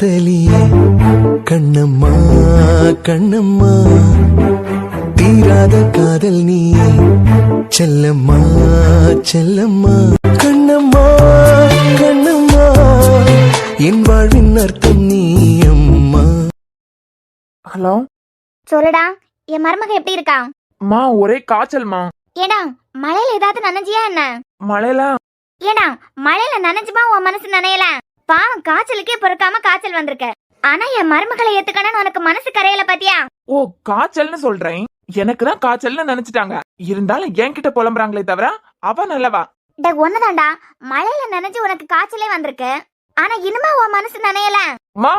காதலியே கண்ணம்மா கண்ணம்மா தீராத காதல் நீ செல்லம்மா செல்லம்மா கண்ணம்மா கண்ணம்மா என் வாழ்வின் அர்த்தம் நீ அம்மா. ஹலோ, சொல்லுடா, என் மருமக எப்படி இருக்கா? மா ஒரே காய்ச்சல்மா. ஏடா, மழையில ஏதாவது நனைஞ்சியா என்ன? மழையில ஏடா, மழையில நனைஞ்சுமா உன் மனசு நனையல? பாவம், காய்ச்சலுக்கே பொறுக்காம காய்ச்சல் வந்திருக்கு. ஆனா என் மருமகளை ஏத்துக்கணும்னு உனக்கு மனசு கரையல பாத்தியா? ஓ, காய்ச்சல்னு சொல்றேன். எனக்கு தான் காய்ச்சல்னு நினைச்சிட்டாங்க. இருந்தாலும் என்கிட்ட புலம்புறாங்களே தவிர அவ நல்லவா. ஒண்ணுதான்டா, மழையில நனைஞ்சு உனக்கு காய்ச்சலே வந்திருக்கு. ஆனா இனிமே உன் மனசு நனையல. மா,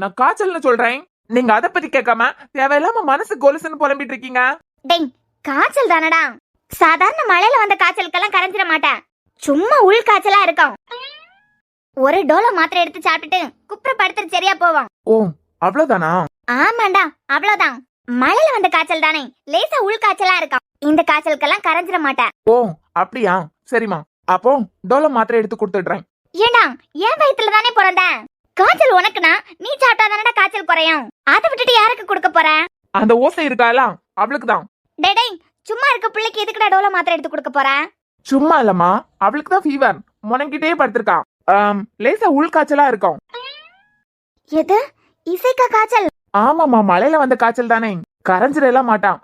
நான் காய்ச்சல்னு சொல்றேன். நீங்க அத பத்தி கேட்காம தேவையில்லாம மனசு கொலுசுன்னு புலம்பிட்டு இருக்கீங்க. டேய், காய்ச்சல் தானடா. சாதாரண மழையில வந்த காய்ச்சலுக்கெல்லாம் கரைஞ்சிட மாட்டேன். சும்மா உள் காய்ச்சலா இருக்கும். ஒரு டோலோ மாத்திரை எடுத்து சாப்பிட்டுட்டு குப்புற படுத்துட்டு சரியா போவோம். ஓ, அவ்வளவுதானா? ஆமாண்டா, அவ்வளவுதான். மழையில வந்த காய்ச்சல் தானே, லேசா உள் காய்ச்சலா இருக்கும். இந்த காய்ச்சலுக்கெல்லாம் கரைஞ்சிட மாட்டேன். ஓ, அப்படியா? சரிம்மா, அப்போ டோலோ மாத்திரை எடுத்து கொடுத்துடுறேன். ஏண்டா, என் வயித்துல தானே பிறந்த. காய்ச்சல் உனக்குனா நீ சாப்பிட்டா தானடா காய்ச்சல் குறையும். அதை விட்டுட்டு யாருக்கு கொடுக்க போற? அந்த ஓசை இருக்காளா, அவளுக்கு தான். டேய், சும்மா இருக்க பிள்ளைக்கு எதுக்குடா டோலோ மாத்திரை எடுத்து கொடுக்க போற? சும்மா இல்லம்மா, அவளுக்கு தான் ஃபீவர். முனங்கிட்டே படுத்திருக்கான். லேசா உள் காய்ச்சலா இருக்கும். எது, இசைக்கா காய்ச்சல்? ஆமாமா, மழையில வந்த காய்ச்சல் தானே, கரைஞ்சிடலாம் மாட்டான்.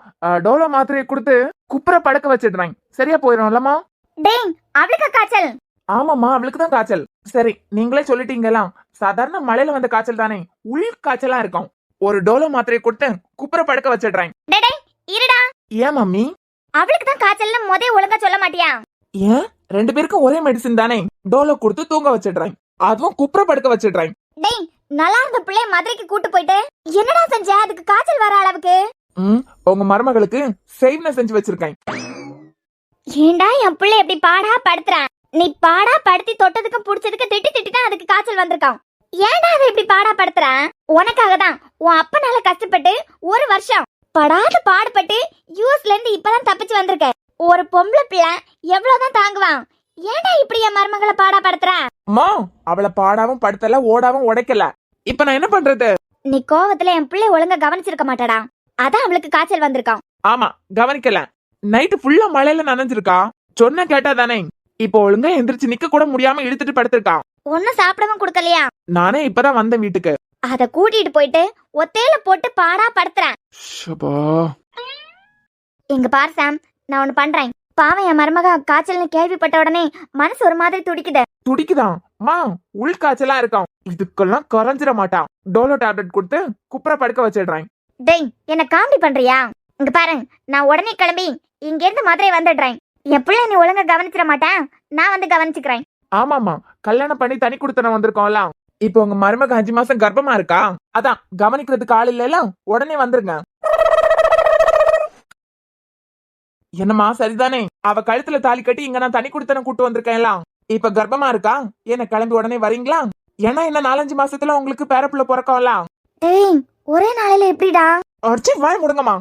டோலோ மாத்திரையை கொடுத்து குப்புற படுக்க வச்சிடுறேன். சரியா போயிடும்லமா? டேய், அவளுக்கா காய்ச்சல்? ஆமாமா, அவளுக்கு தான் காய்ச்சல். சரி, நீங்களே சொல்லிட்டீங்களா, சாதாரண மழையில வந்த காய்ச்சல் தானே, உள் காய்ச்சலா இருக்கும். ஒரு டோலோ மாத்திரையை கொடுத்து குப்புற படுக்க வச்சிடுறேன். டேய், இருடா. ஏன் மம்மி? அவளுக்கு தான் காய்ச்சல்னு ஒழுங்கா சொல்ல மாட்டியா? ஏன், ரெண்டு பேருக்கும் ஒரே மெடிசின் தானே. டோலோ கொடுத்து தூங்க வச்சிடுறேன், அதுவும் குப்புற படுக்க வச்சிடுறேன். டேய், நல்லா இருந்த பிள்ளைய மதுரைக்கு கூட்டு போயிட்டு என்னடா செஞ்ச? அதுக்கு காய்ச்சல் வர அளவுக்கு உங்க மருமகளுக்கு சேவ்ன செஞ்சு வச்சிருக்கேன். ஏண்டா என் பிள்ளை எப்படி பாடா படுத்துறான்? நீ பாடா படுத்தி தொட்டதுக்கு புடிச்சதுக்கு திட்டி தான் அதுக்கு காய்ச்சல் வந்திருக்கான். ஏண்டா அதை இப்படி பாடா படுத்துறான்? உனக்காக தான். உன் அப்பனால கஷ்டப்பட்டு ஒரு வருஷம் படாத பாடுபட்டு யூஎஸ்ல இருந்து இப்பதான் தப்பிச்சு வந்திருக்க. ஒரு பொம்பளை பிள்ளை எவ்வளவுதான் தாங்குவான்? ஏண்டா இப்படி என் மருமகளை பாடா படுத்துற? மா, அவளை பாடாவும் படுத்தல, ஓடாவும் உடைக்கல. இப்ப நான் என்ன பண்றது? நீ கோவத்துல என் பிள்ளை ஒழுங்கா கவனிச்சிருக்க மாட்டாடா, அதான் அவளுக்கு காய்ச்சல் வந்திருக்கான். ஆமா, கவனிக்கல. நைட்டு ஃபுல்லா மழையில நனைஞ்சிருக்கா. சொன்ன கேட்டா தானே. இப்போ ஒழுங்கா எந்திரிச்சு நிக்க கூட முடியாம இழுத்துட்டு படுத்திருக்கான். ஒன்னும் சாப்பிடவும் கொடுக்கலையா? நானே இப்பதான் வந்தேன் வீட்டுக்கு. அத கூட்டிட்டு போயிட்டு ஒத்தையில போட்டு பாடா படுத்துறேன். எங்க பார் சாம், நான் ஒண்ணு பண்றேன். பாவம், என் மருமக காய்ச்சல்னு கேள்விப்பட்ட உடனே மனசு ஒரு மாதிரி துடிக்குது. துடிக்குதான் மா, உள் காய்ச்சலா இருக்கும். இதுக்கெல்லாம் கரைஞ்சிட மாட்டான். டோலோ டேப்லெட் கொடுத்து குப்புற படுக்க வச்சிடுறேன். டேய், என்ன காமெடி பண்றியா? இங்க பாரு, நான் உடனே கிளம்பி இங்க இருந்து மதுரை வந்துடுறேன். என் பிள்ளை நீ ஒழுங்கா கவனிச்சிட மாட்டேன், நான் வந்து கவனிச்சுக்கிறேன். ஆமாமா, கல்யாணம் பண்ணி தனி கொடுத்தன வந்திருக்கோம்ல. இப்போ உங்க மருமக 5 மாசம் கர்ப்பமா இருக்கா. அதான் கவனிக்கிறதுக்கு ஆள் இல்ல, உடனே வந்துருங்க. என்னம்மா, சரிதானே? அவ கழுத்துல தாலி கட்டி இங்க நான் தனி கொடுத்தன கூட்டு வந்திருக்கேன்ல. இப்ப கர்ப்பமா இருக்கா. என்ன கிளம்பி உடனே வரீங்களா? ஏன்னா என்ன 4-5 மாசத்துல உங்களுக்கு பேரப்புள்ள பிறக்கம்ல. டேய், ஒரே நாளையில எப்படிடா? அடிச்சு வாய் முடுங்கம்மா.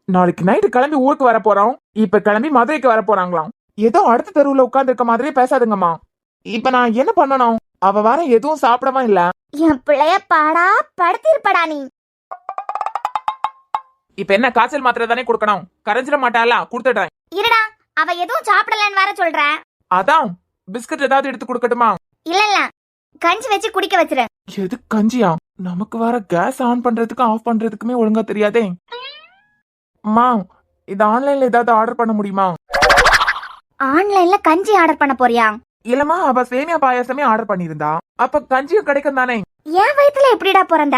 நாளைக்கு நைட்டு கிளம்பி ஊருக்கு வர போறோம். இப்ப கிளம்பி மதுரைக்கு வர போறாங்களாம். ஏதோ அடுத்த தெருவுல உட்கார்ந்து இருக்க மாதிரியே பேசாதுங்கம்மா. இப்ப நான் என்ன பண்ணணும்? அவ வர எதுவும் சாப்பிடவா இல்ல. என் பிள்ளைய பாடா படுத்திருப்படா நீ. இப்ப என்ன, காய்ச்சல் மாத்திரை தானே கொடுக்கணும். கரைஞ்சிட மாட்டாளா? கொடுத்துடுறேன். இருடா, அவ எதுவும் சாப்பிடலன்னு வேற சொல்ற. அதான் பிஸ்கட் ஏதாவது எடுத்து கொடுக்கட்டுமா? இல்ல, கஞ்சி வச்சு குடிக்க வச்சிரு. எது கஞ்சியா? நமக்கு வர கேஸ் ஆன் பண்றதுக்கு ஆஃப் பண்றதுக்குமே ஒழுங்கா தெரியாதே. அம்மா, இது ஆன்லைன்ல ஏதாவது ஆர்டர் பண்ண முடியுமா? ஆன்லைன்ல கஞ்சி ஆர்டர் பண்ண போறியா? இல்லம்மா, அவ சேமியா பாயாசமே ஆர்டர் பண்ணிருந்தா. அப்ப கஞ்சியும் கிடைக்கும் தானே. என் வயித்துல எப்படிடா பிறந்த?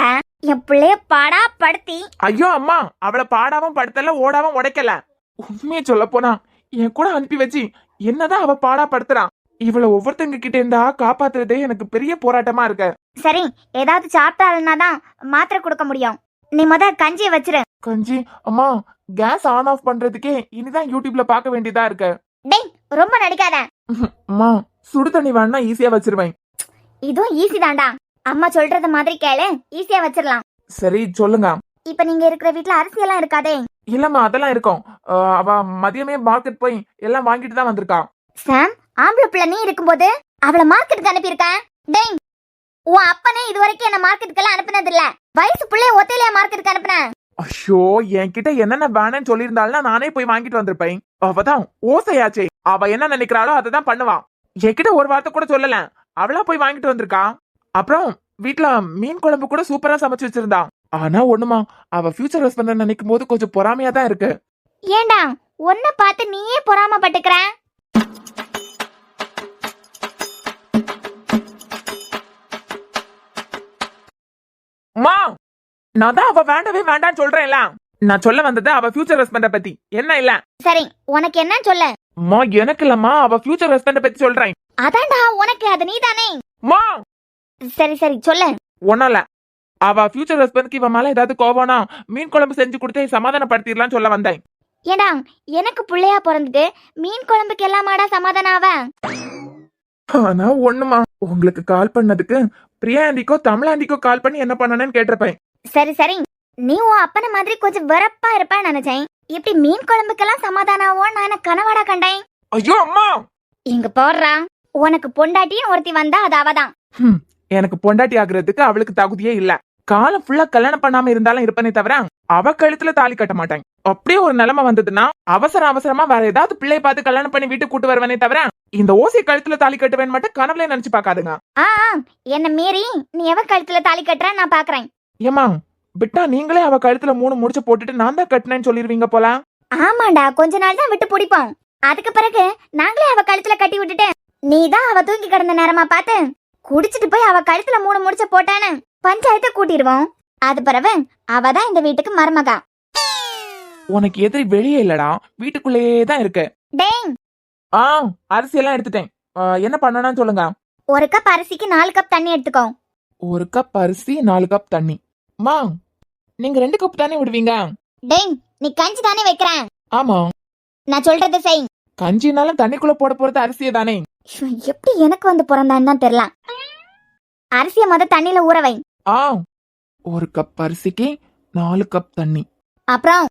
என் பிள்ளைய பாடா படுத்தி. ஐயோ அம்மா, அவளை பாடாவும் படுத்தல, ஓடாவும் உடைக்கல. உண்மையை சொல்ல போனா என் கூட அனுப்பி வச்சு என்னதான் அவ பாடா படுத்துறான். இவளை ஒவ்வொருத்தங்க கிட்ட இருந்தா காப்பாத்துறதே எனக்கு பெரிய போராட்டமா இருக்கு. சரி, ஏதாவது சாப்பிட்டாலும்னாதான் மாத்திரை கொடுக்க முடியும். நீ கஞ்சியை வச்சிரு. கஞ்சி? அம்மா, கேஸ் ஆன் ஆஃப் பண்றதுக்கே இனிதான் யூடியூப்ல பாக்க வேண்டியதா இருக்கு. டேய், ரொம்ப நடிக்காத. அம்மா, சுடு தண்ணி வேணா ஈஸியா வச்சிருவேன். இதுவும் ஈஸி தான்டா. அம்மா சொல்றது மாதிரி கேளு, ஈஸியா வச்சிரலாம். சரி, சொல்லுங்க. இப்ப நீங்க இருக்கிற வீட்ல அரிசி எல்லாம் இருக்காதே? இல்லம்மா, அதெல்லாம் இருக்கும். அவ மதியமே மார்க்கெட் போய் எல்லாம் வாங்கிட்டு தான் வந்திருக்கா. சாம், ஆம்பளை பிள்ளை நீ இருக்கும்போது அவளை மார்க்கெட்டுக்கு அனுப்பியிருக்க? டேய், உன் அப்பனே இது வரைக்கும் என்ன மார்க்கெட்டுக்கெல்லாம் அனுப்புனது இல்ல. வயசு பிள்ளைய ஒத்தையில மார்க்கெட்டுக்கு அனுப்புன. ஐயோ, என்கிட்ட என்னென்ன வேணும்னு சொல்லியிருந்தாள்னா நானே போய் வாங்கிட்டு வந்திருப்பேன். அவதான் ஓசையாச்சே. அவ என்ன நினைக்கிறாளோ அதை பண்ணுவான். என்கிட்ட ஒரு வார்த்தை கூட சொல்லல. அவளா போய் வாங்கிட்டு வந்திருக்கா. அப்புறம் வீட்டுல மீன் குழம்பு கூட சூப்பரா சமைச்சு வச்சிருந்தா. ஆனா ஒண்ணுமா, அவ ஃபியூச்சர் ஹஸ்பண்ட் நினைக்கும் போது கொஞ்சம் பொறாமையா தான் இருக்கு. ஏண்டா உன்னை பார்த்து நீயே பொறாமப்பட்டுக்கிற? அம்மா, நான் தான் அவ வேண்டவே வேண்டான்னு சொல்றேன்ல. நான் சொல்ல வந்தது அவ ஃபியூச்சர் ஹஸ்பண்ட பத்தி, என்ன இல்ல. சரி, உனக்கு என்ன சொல்ல? அம்மா, எனக்கு இல்லம்மா, அவ ஃபியூச்சர் ஹஸ்பண்ட பத்தி சொல்றேன். அதான்டா உனக்கு, அது நீதானே. அம்மா, சரி சரி சொல்லு. ஒண்ணல, அவ ஃபியூச்சர் ஹஸ்பண்ட்க்கு இவன் மேல ஏதாவது கோவம்னா மீன் குழம்பு செஞ்சு கொடுத்து சமாதானப்படுத்திடலாம் சொல்ல வந்தேன். ஏண்டா எனக்கு புள்ளையா பிறந்துட்டு மீன் குழம்புக்கு எல்லாமாடா சமாதானம் ஆவ? ஆனா ஒண்ணுமா, உங்களுக்கு கால் பண்ணதுக்கு பிரியா ஆண்டிக்கோ தமிழாண்டிக்கோ கால் பண்ணி என்ன பண்ணனேன்னு கேட்டிருப்பேன். சரி சரி, நீ உன் அப்பன மாதிரி கொஞ்சம் வெறப்பா இருப்பான்னு நினைச்சேன். இப்படி மீன் குழம்புக்கெல்லாம் சமாதானம் ஆவோன்னு நான் என்ன கனவாடா கண்டேன். ஐயோ அம்மா, இங்க போடுறா, உனக்கு பொண்டாட்டியும் ஒருத்தி வந்தா அது அவதான். எனக்கு பொண்டாட்டி ஆகுறதுக்கு அவளுக்கு தகுதியே இல்ல. காலம் ஃபுல்லா கல்யாணம் பண்ணாம இருந்தாலும் இருப்பனே தவிர அவ கழுத்துல தாலி கட்ட மாட்டேன். அப்படியே ஒரு நிலைமை வந்ததுன்னா அவசரமா வேற ஏதாவது பிள்ளைய பார்த்து கல்யாணம் பண்ணி வீட்டுக்கு கூட்டு வருவனே தவிர இந்த ஓசி கழுத்துல தாலி கட்டுவேன் மட்டும் கனவுல நினைச்சு பாக்காதுங்க. என்ன மீறி நீ எவ கழுத்துல தாலி கட்டுற நான் பாக்குறேன். ஏமா விட்டா நீங்களே அவ கழுத்துல 3 முடிச்சு போட்டுட்டு நான் தான் கட்டினேன்னு சொல்லிருவீங்க போல. ஆமாண்டா, கொஞ்ச நாள் தான் விட்டு பிடிப்போம். அதுக்கு பிறகு நாங்களே அவ கழுத்துல கட்டி விட்டுட்டு நீதான் அவ தூங்கி கிடந்த நேரமா பார்த்து குடிச்சிட்டு போய் அவ கழுத்துல 3 முடிச்ச போட்டான்னு பஞ்சாயத்தை கூட்டிடுவோம். அது பிறகு அவதான் இந்த வீட்டுக்கு மருமகா. உனக்கு எதிரி வெளியே இல்லடா, வீட்டுக்குள்ளேயே தான் இருக்கு. டேய், அரிசி எல்லாம் எடுத்துட்டேன். என்ன பண்ணணும்னு சொல்லுங்க. 1 கப் அரிசிக்கு 4 கப் தண்ணி எடுத்துக்கோ. 1 கப் அரிசி 4 கப் தண்ணி. மா, நீங்க 2 கப் தானே விடுவீங்க? டேய், நீ கஞ்சி தானே வைக்கிற? ஆமா. நான் சொல்றத செய். கஞ்சினாலும் தண்ணிக்குள்ள போட போறது அரிசியே தானே. எப்படி எனக்கு வந்து பிறந்தான்னு தான் தெரியல. அரிசிய முத தண்ணில ஊற வை. 1 கப் அரிசிக்கு 4 கப் தண்ணி. அப்புறம்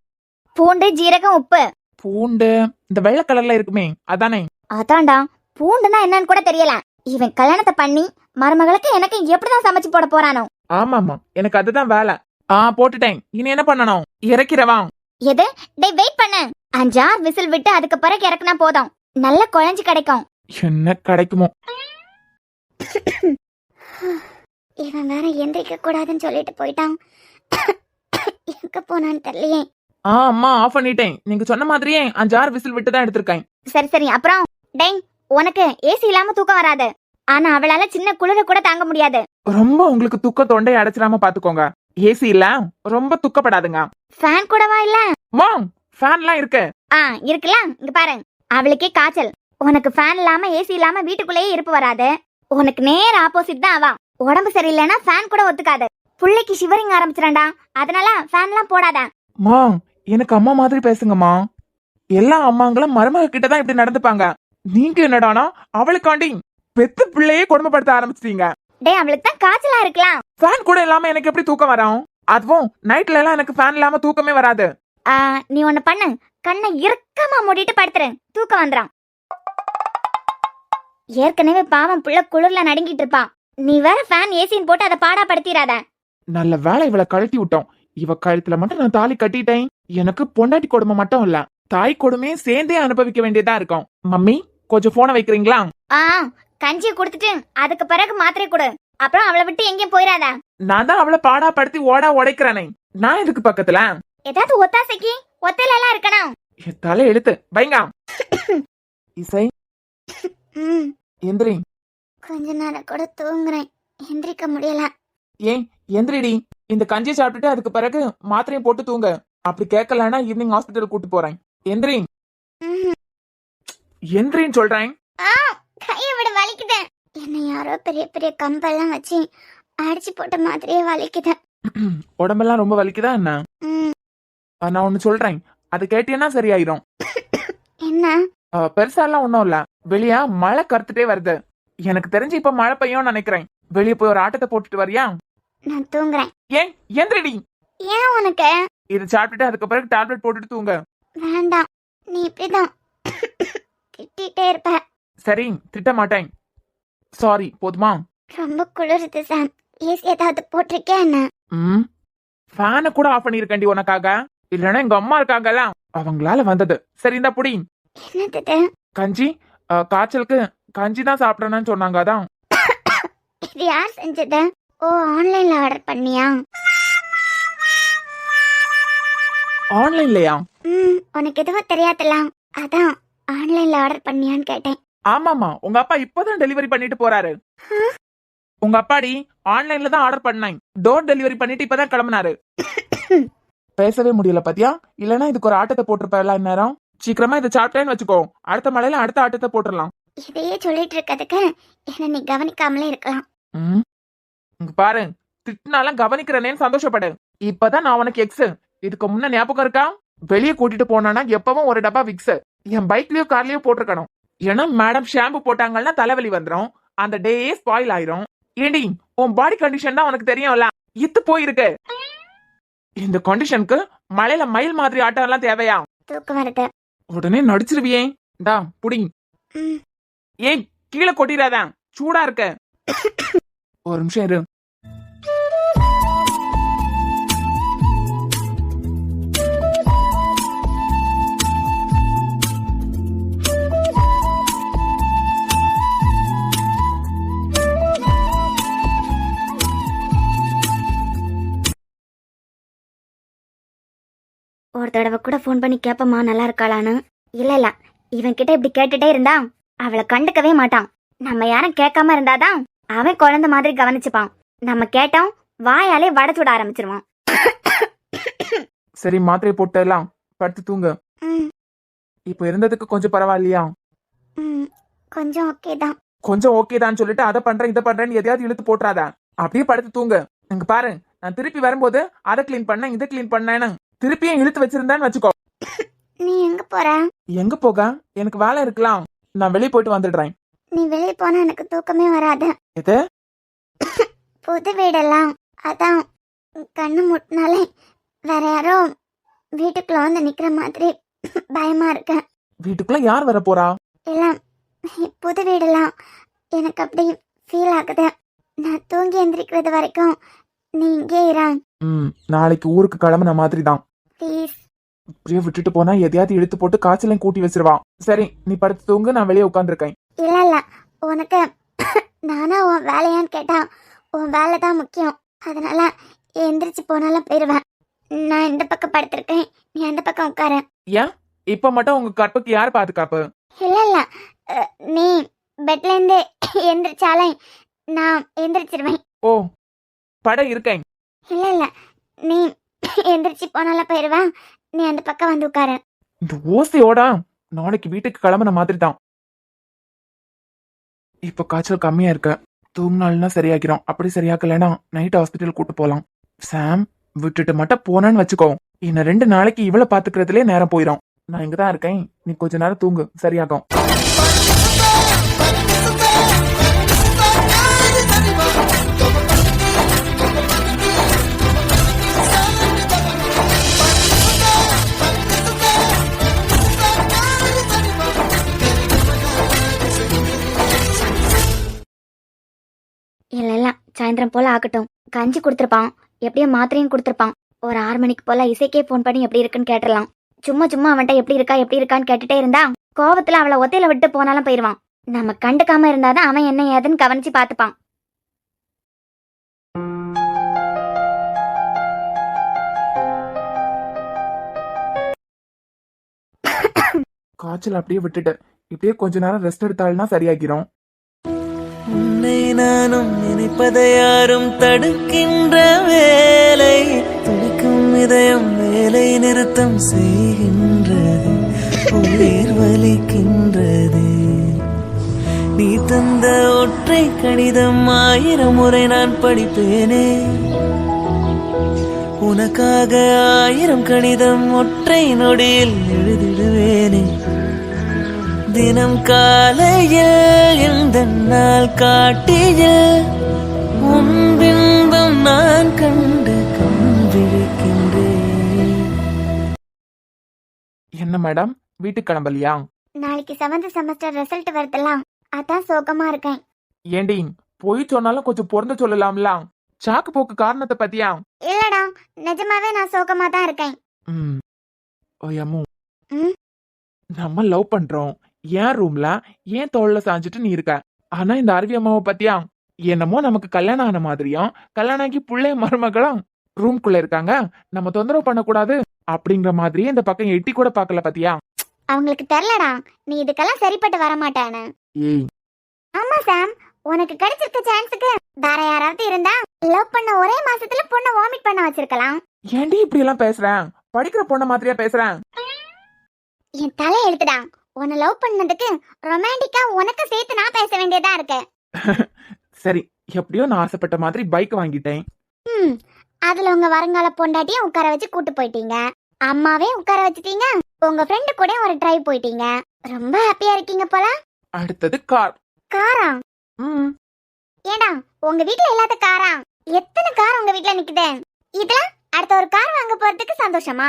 பூண்டு, ஜீரகம், உப்பு. பூண்டு இந்த வெள்ளை கலர்ல இருக்குமே அதானே? அதான்டா, பூண்டுனா என்னன்னு கூட தெரியல. இவன் கல்யாணத்தை பண்ணி மருமகளுக்கு எனக்கு எப்படிதான் சமைச்சு போட போறானோ. ஆமாமா, எனக்கு அதுதான் வேலை. போட்டுட்டேன். இனி என்ன பண்ணணும்? இறக்கிறவா? எது? டேய் வெயிட் பண்ணு. 5-6 விசில் விட்டு அதுக்கு பிறகு இறக்குனா போதும். நல்ல குழஞ்சு கிடைக்கும். என்ன கிடைக்குமோ? இவன் வேற எந்திரிக்க கூடாதுன்னு சொல்லிட்டு போயிட்டான். எங்க போனான்னு தெரியலையே. அம்மா ஆஃப் பண்ணிட்டேன். நீங்க சொன்ன மாதிரியே 5-6 விசில் விட்டு தான் எடுத்திருக்கேன். சரி சரி. அப்புறம் டேய், உனக்கு ஏசி இல்லாம தூக்கம் வராது. ஆனா அவளால சின்ன குளிர கூட தாங்க முடியாது. ரொம்ப உங்களுக்கு துக்க தொண்டை அடைச்சிடாம பாத்துக்கோங்க. ஏசி இல்ல, ரொம்ப துக்கப்படாதுங்க. ஃபேன் கூடவா இல்ல? ஃபேன்லாம் இருக்கு. இருக்குல்ல. இங்க பாரு, அவளுக்கே காய்ச்சல். உனக்கு ஃபேன் இல்லாம ஏசி இல்லாம வீட்டுக்குள்ளேயே இருப்பு வராது. உனக்கு நேர ஆப்போசிட் தான் அவ. உடம்பு சரியில்லைன்னா ஃபேன் கூட ஒத்துக்காது. புள்ளைக்கு ஷிவரிங் ஆரம்பிச்சிரண்டா. அதனால ஃபேன் எல்லாம் போடாத. எனக்கு அம்மா மாதிரி பேசுங்கம்மா. எல்லா அம்மாங்களும் மருமக கிட்ட தான் இப்படி நடந்துப்பாங்க. நீங்க என்னடானா அவளுக்காண்டி பெத்து பிள்ளையே கொடுமைப்படுத்த ஆரம்பிச்சிட்டீங்க. டேய், அவளுக்கு தான் காய்ச்சலா இருக்கலாம். ஃபேன் கூட இல்லாம எனக்கு எப்படி தூக்கம் வரும்? அதுவும் நைட்ல எல்லாம் எனக்கு ஃபேன் இல்லாம தூக்கமே வராது. நீ ஒண்ணு பண்ணு, கண்ணை இறுக்கமா மூடிட்டு படுத்துரு, தூக்கம் வந்துடும். ஏற்கனவே பாவம் புள்ள குளிர்ல நடுங்கிட்டு இருப்பான். நீ வேற ஃபேன் ஏசின்னு போட்டு அதை பாடா படுத்திராத. நல்ல வேலை இவளை கழட்டி விட்டோம். இவ கழுத்துல மட்டும் நான் தாலி கட்டிட்டேன். எனக்கு பொண்டாட்டி கொடுமை மட்டும் இல்ல, தாய் கொடுமையும் சேர்ந்தே அனுபவிக்க வேண்டியதா இருக்கும். மம்மி, கொஞ்சம் போனை வைக்கிறீங்களா? கஞ்சியை குடுத்துட்டு அதுக்கு பிறகு மாத்திரை கொடு. அப்புறம் அவளை விட்டு எங்கேயும் போயிடாத. நான் தான் அவளை பாடா படுத்தி ஓடா உடைக்கிறேனே. நான் இதுக்கு பக்கத்துல ஏதாவது ஒத்தாசைக்கு ஒத்தையில எல்லாம் இருக்கணும். தலை எழுத்து வைங்க. இசை எந்திரி. கொஞ்ச நேரம் கூட தூங்குறேன், எந்திரிக்க முடியல. ஏன் எந்திரிடி. இந்த கஞ்சி சாப்பிட்டுட்டு அதுக்கு பிறகு மாத்திரையும் போட்டு தூங்க. அப்படி கேட்கலன்னா ஈவினிங் ஹாஸ்பிட்டல் கூட்டு போறேன். எந்திரி. எந்திரின்னு சொல்றேன். கையை விட வலிக்குது. என்ன யாரோ பெரிய பெரிய கம்பெல்லாம் வச்சு அடிச்சு போட்ட மாதிரியே வலிக்குது. உடம்பெல்லாம் ரொம்ப வலிக்குதா என்ன? நான் ஒண்ணு சொல்றேன், அது கேட்டீங்கன்னா சரியாயிரும். என்ன? பெருசாலாம் ஒண்ணும் இல்ல. வெளியா மழை கருத்துட்டே வருது. எனக்கு தெரிஞ்சு இப்ப மழை பெய்யும் நினைக்கிறேன். வெளியே போய் ஒரு ஆட்டத்தை போட்டுட்டு வரியா? நான் தூங்குறேன். ஏன் எந்திரிடி. ஏன் உனக்கு? இது சாப்பிட்டுட்டு அதுக்கு பிறகு டேப்லெட் போட்டுட்டு தூங்க. வேண்டாம், நீ இப்படிதான் திட்டிட்டே இருப்ப. சரி, திட்ட மாட்டேன். சாரி, போதுமா? ரொம்ப குளிருது சாம். ஏசி ஏதாவது போட்டிருக்கேன் என்ன? ம் ஃபேனை கூட ஆஃப் பண்ணிருக்கேன்டி உனக்காக. இல்லைன்னா எங்க அம்மா இருக்காங்கல்ல, அவங்களால வந்தது. சரி இந்த புடி என்னது இது? கஞ்சி. காய்ச்சலுக்கு கஞ்சி தான் சாப்பிடணும்னு சொன்னாங்க, அதான். இது யார் செஞ்சது? ஓ, ஆன்லைன்ல ஆர்டர் பண்ணியா? ஆன்லைன்லயா? உனக்கு எதுவும் தெரியாதுலாம், அதான் ஆன்லைன்ல ஆர்டர் பண்ணியான்னு கேட்டேன். ஆமாமா, உங்க அப்பா இப்பதான் டெலிவரி பண்ணிட்டு போறாரு. உங்க அப்பாடி ஆன்லைன்ல தான் ஆர்டர் பண்ணேன். டோர் டெலிவரி பண்ணிட்டு இப்பதான் கிளம்புனாரு. பேசவே முடியல பாத்தியா? இல்லனா இதுக்கு ஒரு ஆட்டத்தை போட்டிருப்பேன் நேரம். சீக்கிரமா இதை சாப்பிட்டேன்னு வச்சுக்கோ, அடுத்த மலையில அடுத்த ஆட்டத்தை போட்டுடலாம். இதையே சொல்லிட்டு இருக்கிறதுக்கு என்ன நீ கவனிக்காமலே இருக்கலாம். இங்க பாரு, திட்டினாலும் கவனிக்கிறேன்னு சந்தோஷப்படு. இப்பதான் நான் உனக்கு எக்ஸ். இதுக்கு முன்ன ஞாபகம் இருக்கா? வெளியே கூட்டிட்டு போனானா எப்பவும் ஒரு டப்பா விக்ஸ் என் பைக்லயோ கார்லயோ போட்டிருக்கணும். ஏன்னா மேடம் ஷாம்பு போட்டாங்கன்னா தலைவலி வந்துடும், அந்த டேயே ஸ்பாயில் ஆயிரும். ஏண்டி, உன் பாடி கண்டிஷன் தான் உனக்கு தெரியும்ல, இத்து போயிருக்கு. இந்த கண்டிஷனுக்கு மலையில மயில் மாதிரி ஆட்டம் எல்லாம் தேவையா? தூக்கம் வருது. உடனே நடிச்சிருவியே. டா புடி. ஏய், கீழே கொட்டிடாத, சூடா இருக்க. ஒரு நிமிஷம் இரு. ஒரு தடவை கூட ஃபோன் பண்ணி கேப்பமா நல்லா இருக்காளான்னு. இல்ல இவன் கிட்ட இப்படி கேட்டுட்டே இருந்தா அவளை கண்டுக்கவே மாட்டான். நம்ம யாரும் கேட்காம இருந்தாதான் அவன் குழந்தை மாதிரி கவனிச்சுப்பான். நம்ம கேட்டோம் வாயாலே வடை சுட ஆரம்பிச்சிருவான். சரி, மாத்திரை போட்டெல்லாம் படுத்து தூங்க. இப்ப இருந்ததுக்கு கொஞ்சம் பரவாயில்லையா? கொஞ்சம் ஓகே தான். கொஞ்சம் ஓகே தான் சொல்லிட்டு அதை பண்றேன் இதை பண்றேன்னு எதையாவது இழுத்து போட்டுறாத. அப்படியே படுத்து தூங்க. இங்க பாரு, நான் திருப்பி வரும்போது அதை கிளீன் பண்ணேன் இதை கிளீன் பண்ணேன்னு திருப்பியும் இழுத்து வச்சிருந்தேன்னு வச்சுக்கோ. நீ எங்க போற? எங்க போக? எனக்கு வேலை இருக்கலாம், நான் வெளியே போயிட்டு வந்துடுறேன். நீ வெளியே போனா எனக்கு தூக்கமே வராது. எது? புது வீடெல்லாம், அதான் கண்ணு முட்டினாலே வேற யாரோ வீட்டுக்குள்ள வந்து நிக்கிற மாதிரி பயமா இருக்கு. வீட்டுக்குள்ள யார் வர போறா? இல்ல, புது வீடெல்லாம் எனக்கு அப்படி ஃபீல் ஆகுது. நான் தூங்கி எந்திரிக்கிறது வரைக்கும் நீ இங்கே இரு. நாளைக்கு ஊருக்கு கிளம்புன மாதிரி தான். ப்ளீஸ். இப்படியே விட்டுட்டு போனா எதையாவது இழுத்து போட்டு காய்ச்சலையும் கூட்டி வச்சிருவான். சரி, நீ படுத்து தூங்கு, நான் வெளியே உட்காந்துருக்கேன். இல்ல உனக்கு நானா உன் வேலையான்னு கேட்டா உன் வேலை தான் முக்கியம். அதனால எந்திரிச்சு போனாலும் போயிருவேன். நான் இந்த பக்கம் படுத்திருக்கேன், நீ அந்த பக்கம் உட்காரு. ஏன் இப்ப மட்டும் உங்க கற்புக்கு யார் பாதுகாப்பு? இல்ல நீ பெட்ல இருந்து எந்திரிச்சாலே நான் எந்திரிச்சிருவேன். ஓ, பட இருக்கேன். இல்ல நீ எந்திரிச்சு போனாலும் போயிருவேன், நீ அந்த பக்கம் வந்து உட்காரு. இந்த ஓசையோட நாளைக்கு வீட்டுக்கு கிளம்புன மாதிரி தான். இப்ப காய்ச்சல் கம்மியா இருக்க, தூங்கினால்னா சரியாக்கிறோம். அப்படி சரியாக்கலன்னா நைட் ஹாஸ்பிட்டல் கூட்டு போலாம். சாம், விட்டுட்டு மட்டும் போனான்னு வச்சுக்கோ, இன்னும் 2 நாளைக்கு இவளை பாத்துக்கிறதுலே நேரம் போயிடும். நான் இங்கதான் இருக்கேன், நீ கொஞ்ச நேரம் தூங்கு, சரியாகும். இல்ல சாயந்தரம் போல ஆகட்டும். கஞ்சி கொடுத்துருப்பான், எப்படியும் மாத்திரையும் கொடுத்துருப்பான். ஒரு 6 மணிக்கு போல இசைக்கே ஃபோன் பண்ணி எப்படி இருக்குன்னு கேட்டுடலாம். சும்மா அவன்கிட்ட எப்படி இருக்கான்னு கேட்டுட்டே இருந்தா கோவத்துல அவளை ஒத்தையில விட்டு போனாலும் போயிருவான். நம்ம கண்டுக்காம இருந்தாதான் அவன் என்ன ஏதுன்னு கவனிச்சு பாத்துப்பான். காய்ச்சல் அப்படியே விட்டுட்டு இப்படியே கொஞ்ச நேரம் ரெஸ்ட் எடுத்தாள்னா சரியாக்கிறோம். உன்னை நானும் நினைப்பதை யாரும் தடுக்கின்ற வேலை, துடிக்கும் இதயம் வேலை நிறுத்தம் செய்கின்றது, உயிர் வலிக்கின்றது. நீ தந்த ஒற்றை கடிதம் 1000 முறை நான் படிப்பேனே, உனக்காக 1000 கடிதம் ஒற்றை நொடியில் எழுதிடுவேனே. தினம் காலையில் இந்த நாள் காட்டிய உன் பிம்பம் நான் கண்டு கண்விழிக்கின்றேன். என்ன மேடம், வீட்டுக்கு கிளம்பலையா? நாளைக்கு 7th செமஸ்டர் ரிசல்ட் வருதெல்லாம், அதான் சோகமா இருக்கேன். ஏண்டி, பொய் சொன்னாலும் கொஞ்சம் பொறந்து சொல்லலாம்ல. சாக்கு போக்கு காரணத்தை பத்தியா? இல்லடா, நிஜமாவே நான் சோகமா தான் இருக்கேன். ம். ஓய் அம்மு, ம். நம்ம லவ் பண்றோம். ஏன் ரூம்ல ஏன் தோல்ல சாஞ்சிட்டு நீ இருக்க? ஆனா இந்த அருவி அம்மாவை பத்தியா? என்னமோ நமக்கு கல்யாணம் ஆன மாதிரியும் கல்யாணம் ஆகி புள்ளைய மருமகளும் ரூம்குள்ள இருக்காங்க, நம்ம தொந்தரவு பண்ணக்கூடாது அப்படிங்கிற மாதிரியே இந்த பக்கம் எட்டி கூட பார்க்கல பத்தியா? அவங்களுக்கு தெரியலடா, நீ இதுக்கெல்லாம் சரிப்பட்டு வர மாட்டானு. ஏய், ஆமா சாம், உனக்கு கிடைச்சிருக்க சான்ஸுக்கு வேற யாராவது இருந்தா லவ் பண்ண ஒரே மாசத்துல பொண்ணை வாமிட் பண்ண வச்சிருக்கலாம். ஏன்டி இப்படி எல்லாம் பேசுறேன்? படிக்கிற பொண்ண மாதிரியா பேசுறேன்? என் தலை எழுத்துடா, உன்னை லவ் பண்ணதுக்கு ரொமான்டிக்கா உனக்கு சேர்த்து நான் பேச வேண்டியதா இருக்கு. சரி, எப்படியோ நான் ஆசைப்பட்ட மாதிரி பைக் வாங்கிட்டேன். அதுல உங்க வருங்கால பொண்டாட்டியும் உட்கார வச்சு கூட்டு போயிட்டீங்க, அம்மாவே உட்கார வச்சுட்டீங்க, உங்க ஃப்ரெண்டு கூட ஒரு டிரைவ் போயிட்டீங்க. ரொம்ப ஹாப்பியா இருக்கீங்க போல. அடுத்தது கார். காரா? ம். ஏடா, உங்க வீட்ல இல்லாத காரா? எத்தனை கார் உங்க வீட்ல நிக்குது? இதெல்லாம் அடுத்த ஒரு கார் வாங்க போறதுக்கு சந்தோஷமா?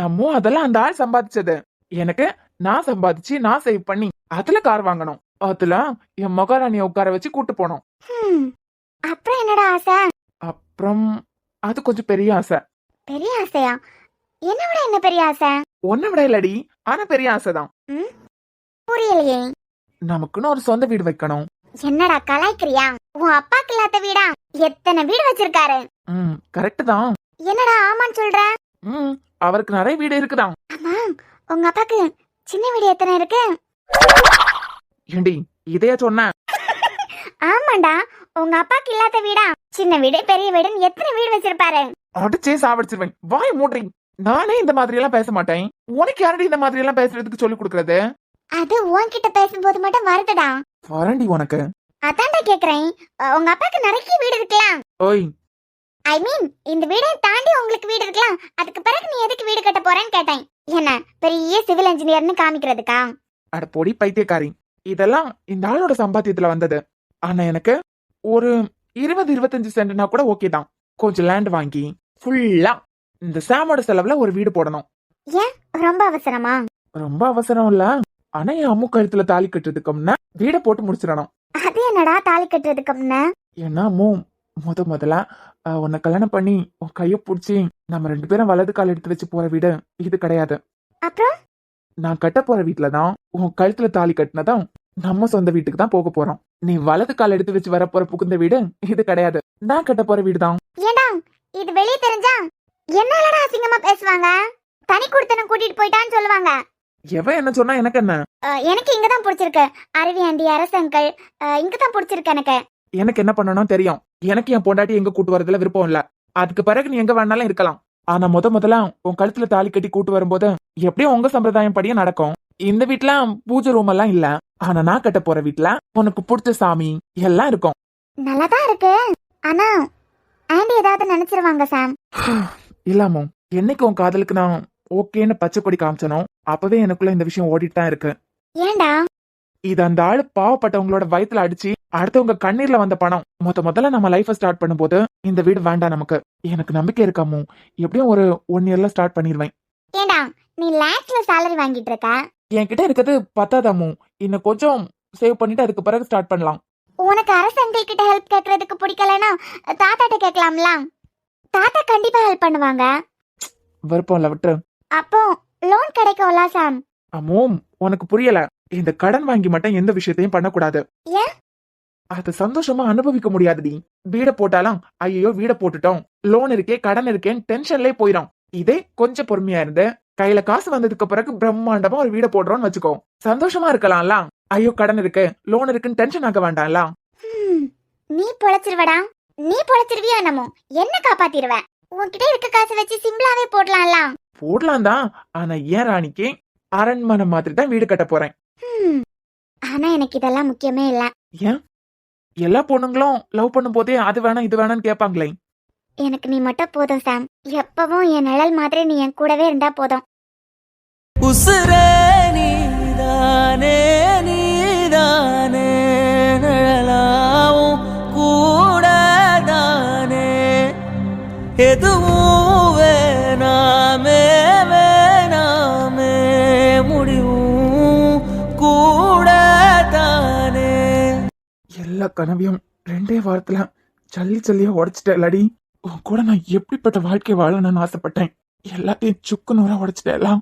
அம்மோ, அதெல்லாம் அந்த ஆள் சம்பாதிச்சது. எனக்கு நான் சம்பாதிச்சு நான் சேவ் பண்ணி அதுல கார் வாங்கணும். அதுல என் மகாராணிய உட்கார வச்சு கூட்டு போனோம். அப்புறம் என்னடா ஆசை? அப்புறம் அது கொஞ்சம் பெரிய ஆசை. பெரிய ஆசையா? என்ன விட என்ன பெரிய ஆசை? ஒன்ன விட இல்லடி, ஆனா பெரிய ஆசைதான். புரியலையே. நமக்குன்னு ஒரு சொந்த வீடு வைக்கணும். என்னடா கலாய்க்கிறியா? உன் அப்பாக்கு இல்லாத வீடா? எத்தனை வீடு வச்சிருக்காரு. கரெக்ட் தான். என்னடா ஆமான்னு சொல்ற? அவருக்கு நிறைய வீடு இருக்குதான். ஆமா, உங்க அப்பாக்கு சின்ன வீடு எத்தனை இருக்கு? ஏண்டி இதையா சொன்ன? ஆமாண்டா, உங்க அப்பாக்கு இல்லாத வீடா? சின்ன வீடு பெரிய வீடுன்னு எத்தனை வீடு வச்சிருப்பாரு? அடிச்சே சாவடிச்சிருவேன். வாய் மூடி. நானே இந்த மாதிரி எல்லாம் பேச மாட்டேன். உனக்கு யாரடி இந்த மாதிரி எல்லாம் பேசுறதுக்கு சொல்லி கொடுக்கறது? அது உன்கிட்ட பேசும்போது மட்டும் வருதுடா. வரண்டி உனக்கு. அதான்டா கேக்குறேன், உங்க அப்பாக்கு நிறைய வீடு இருக்கலாம். ஓய், ஐ மீன் இந்த வீடை தாண்டி உங்களுக்கு வீடு இருக்கலாம். அதுக்கு பிறகு நீ எதுக்கு வீடு கட்ட போறேன்னு கேட்டேன். என்ன பெரிய சிவில் இன்ஜினியர்னு காமிக்கிறதுக்கா? அட பொடி பைத்தியக்காரி. இதெல்லாம் இந்த ஆளோட சம்பாத்தியத்துல வந்தது. ஆனா எனக்கு ஒரு 20-25 சென்ட்னா கூட ஓகே தான். கொஞ்சம் லேண்ட் வாங்கி ஃபுல்லா இந்த சாமோட செலவுல ஒரு வீடு போடணும். ஏன் ரொம்ப அவசரமா? ரொம்ப அவசரம் இல்ல, ஆனா என் அம்மு கழுத்துல தாலி கட்டுறதுக்கு முன்ன வீடை போட்டு முடிச்சிடணும். அது என்னடா தாலி கட்டுறதுக்கு முன்ன? ஏன்னா அம்மு, முதல்ல உன்னை கல்யாணம் பண்ணி உன் கைய புடிச்சு நம்ம 2 பேரும் வலது கால் எடுத்து வச்சு போற வீடு இது கிடையாது. அப்புறம் நான் கட்ட போற வீட்டுலதான் உன் கழுத்துல தாலி கட்டினதான் நம்ம சொந்த வீட்டுக்கு தான் போக போறோம். நீ வலது கால் எடுத்து வச்சு வர போற புகுந்த வீடு இது கிடையாது. நான் கட்ட போற வீடுதான். ஏண்டா இது வெளியே தெரிஞ்சா என்னடா அசிங்கமா பேசுவாங்க? தனி குடுத்தனம் கூட்டிட்டு போயிட்டான்னு சொல்லுவாங்க. எவன் என்ன சொன்னா எனக்கு என்ன? எனக்கு இங்கதான் பிடிச்சிருக்கு. அருவி ஆண்டி, அரசங்கள் இங்கதான் பிடிச்சிருக்கு எனக்கு. எனக்கு என்ன பண்ணணும் தெரியும். எனக்கு என் பொண்டாட்டி எங்க கூட்டு வரதுல விருப்பம் இல்ல. அதுக்கு பிறகு நீ எங்க வேணாலும் இருக்கலாம். ஆனா முதல்ல உன் கழுத்துல தாலி கட்டி கூட்டு வரும்போது எப்படியும் உங்க சம்பிரதாயம் படியே நடக்கும். இந்த வீட்டுல பூஜை ரூம் எல்லாம் இல்ல. ஆனா நான் கட்ட போற வீட்டுல உனக்கு பிடிச்ச சாமி எல்லாம் இருக்கும். நல்லாதான் இருக்கு. ஆனா ஆண்டி ஏதாவது நினைச்சிருவாங்க சாம். இல்லாமோ என்னைக்கு உன் காதலுக்கு நான் ஓகேன்னு பச்சை கொடி காமிச்சனோ அப்பவே எனக்குள்ள இந்த விஷயம் ஓடிட்டு தான் இருக்கு. ஏண்டா? இது அந்த ஆளு பாவப்பட்டவங்களோட வயித்துல அடிச்சு அடுத்தவங்க கண்ணீர்ல வந்த பணம். முதல்ல நம்ம லைஃப ஸ்டார்ட் பண்ணும்போது இந்த வீடு வேண்டாம் நமக்கு. எனக்கு நம்பிக்கை இருக்காமோ எப்படியும் ஒரு 1 இயர்ல ஸ்டார்ட் பண்ணிடுவேன். ஏண்டா நீ லேக்ஸ்ல salary வாங்கிட்டு இருக்க? என்கிட்ட இருக்கிறது பத்தாதாமோ, இன்னும் கொஞ்சம் சேவ் பண்ணிட்டு அதுக்கு பிறகு ஸ்டார்ட் பண்ணலாம். உனக்கு அரசங்கள் கிட்ட ஹெல்ப் கேக்குறதுக்கு பிடிக்கலனா தாத்தாட்ட கேட்கலாம்ல. தாத்தா கண்டிப்பா ஹெல்ப் பண்ணுவாங்க. விருப்பம் இல்ல, விட்டு. அப்போ லோன் கிடைக்கும்ல சாம்? அம்மோ, உனக்கு புரியல. இந்த கடன் வாங்கி மட்டும் எந்த விஷயத்தையும் பண்ணக்கூடாது. ஏன்? அது சந்தோஷமா அனுபவிக்க முடியாதுடி. வீட போட்டாலும் ஐயோ வீட போட்டுட்டோம், லோன் இருக்கே கடன் இருக்கேன்னு டென்ஷன்லயே போயிடும். இதே கொஞ்சம் பொறுமையா இருந்து கையில காசு வந்ததுக்கு பிறகு பிரம்மாண்டமா ஒரு வீட போடுறோம்னு வச்சுக்கோ, சந்தோஷமா இருக்கலாம்ல. ஐயோ கடன் இருக்கு லோன் இருக்குன்னு டென்ஷன் ஆக வேண்டாம்ல. நீ பொழைச்சிருவடா. நீ பொழைச்சிருவியோ என்னமோ, என்ன காப்பாத்திடுவ. உன்கிட்ட இருக்க காசு வச்சு சிம்பிளாவே போடலாம்ல. போடலாம் தான், ஆனா ஏன் ராணிக்கு அரண்மனை மாதிரி தான் வீடு கட்ட போறேன். ஆனா எனக்கு இதெல்லாம் முக்கியமே இல்ல. ஏன்? எல்லா பொண்ணுங்களும் லவ் பண்ணும் போதே அது வேணாம் இது வேணாம்னு கேட்பாங்களே. எனக்கு நீ மட்டும் போதும் சாம். எப்பவும் என் நிழல் மாதிரி நீ என் கூடவே இருந்தா போதும். உசுரே நீதானே நீதானே, நிழலாவும் கூடதானே, எதுவும் வேணாமே வேணாமே, முடிவும் கூடதானே. எல்லா கனவையும் 2 வாரத்துல சல்லி சல்லியா உடைச்சிட்டேலடி. உன் கூட நான் எப்படிப்பட்ட வாழ்க்கை வாழணும்னு ஆசைப்பட்டேன், எல்லாத்தையும் சுக்கு நூறா உடைச்சிட்டேலாம்.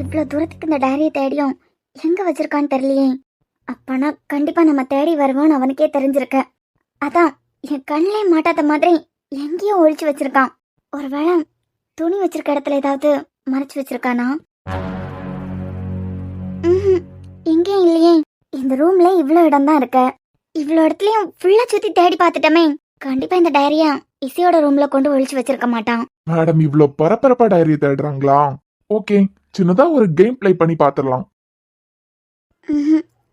இவ்வளவு தூரத்துக்கு இந்த டைரியை தேடியும் எங்க வச்சிருக்கான்னு தெரியலையே. அப்பனா கண்டிப்பா நம்ம தேடி வருவோம்னு அவனுக்கே தெரிஞ்சிருக்க. அதான் என் கண்ணிலே மாட்டாத மாதிரி எங்கேயோ ஒழிச்சு வச்சிருக்கான். ஒருவேளை துணி வச்சிருக்க இடத்துல ஏதாவது மறைச்சு வச்சிருக்கானா? எங்கேயும் இல்லையே. இந்த ரூம்ல இவ்வளோ இடம் தான் இருக்க. இவ்வளோ இடத்துலயும் ஃபுல்லா சுத்தி தேடி பார்த்துட்டோமே. கண்டிப்பா இந்த டைரியா இசையோட ரூம்ல கொண்டு ஒழிச்சு வச்சிருக்க மாட்டான். மேடம் இவ்ளோ பரபரப்பா டைரி தேடுறாங்களா? ஓகே, சின்னதா ஒரு கேம் ப்ளே பண்ணி பாத்துடலாம்.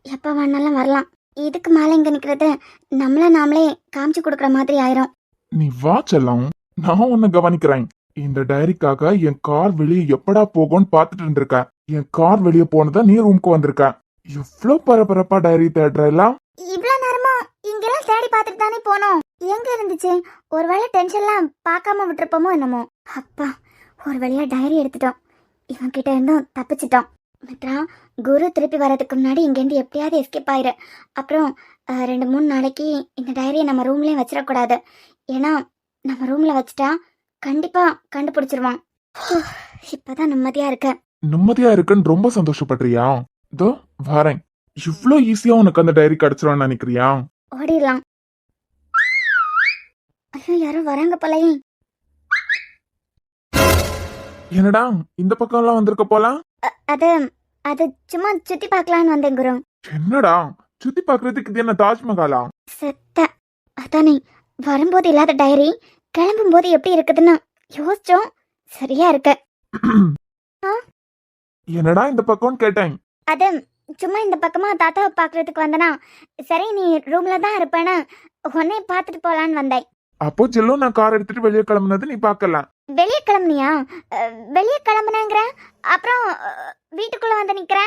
எப்ப வேணாலும் வரலாம். இதுக்கு மேல இங்க நிக்கிறது நாமளே காமிச்சு கொடுக்கற மாதிரி ஆயிரும். நீ வா செல்லம், நான் உன்னை கவனிக்கிறேன். இந்த டைரிக்காக என் கார் வெளியே எப்படா போகும்னு பாத்துட்டு இருந்திருக்க. என் கார் வெளியே போனதா நீ ரூமுக்கு வந்திருக்க. எவ்வளவு பரபரப்பா டைரி தேடுறல. இவ்வளவு நேரமா இங்கெல்லாம் தேடி பார்த்துட்டு தானே போனோம். எங்க இருந்துச்சு? ஒருவேளை டென்ஷன்லாம் பார்க்காம விட்டுருப்போமோ என்னமோ. அப்பா, ஒரு வழியா டைரி எடுத்துட்டோம். இவன் கிட்ட இருந்தும் தப்பிச்சிட்டோம். மித்ரா, குரு திருப்பி வர்றதுக்கு முன்னாடி இங்கேருந்து எப்படியாவது எஸ்கேப் ஆயிரு. அப்புறம் 2-3 நாளைக்கு இந்த டைரியை நம்ம ரூம்லயே வச்சிடக்கூடாது. ஏன்னா நம்ம ரூம்ல வச்சுட்டா கண்டிப்பா கண்டுபிடிச்சிருவான். இப்பதான் நிம்மதியா இருக்க. நிம்மதியா இருக்குன்னு ரொம்ப சந்தோஷப்படுறியா? இதோ வரேன். இவ்ளோ ஈஸியா உனக்கு அந்த டைரி கிடைச்சிருவான்னு நினைக்கிறியா? ஓடிடலாம். ஐயோ, யாரோ வராங்க போலயே. என்னடா இந்த பக்கம் எல்லாம் வந்திருக்க போலாம்? அது அது சும்மா சுத்தி பார்க்கலான்னு வந்தேன் குரு. என்னடா சுத்தி பாக்குறதுக்கு இது என்ன தாஜ்மஹாலா? செத்த. அதானே, வரும்போது இல்லாத டைரி கிளம்பும் போது எப்படி இருக்குதுன்னு யோசிச்சோம். சரியா இருக்கு. என்னடா இந்த பக்கம்னு கேட்டேன். அது சும்மா இந்த பக்கமா தாத்தாவை பாக்குறதுக்கு வந்தனா. சரி, நீ ரூம்ல தான் இருப்பேன்னு உன்னை பார்த்துட்டு போலான்னு வந்தேன். அப்போ செல்லும் நான் கார் எடுத்துட்டு வெளியே கிளம்புனது நீ பாக்கல. வெளியே கிளம்புனியா? வெளியே கிளம்புனேங்கிற, அப்புறம் வீட்டுக்குள்ள வந்து நிக்கிற.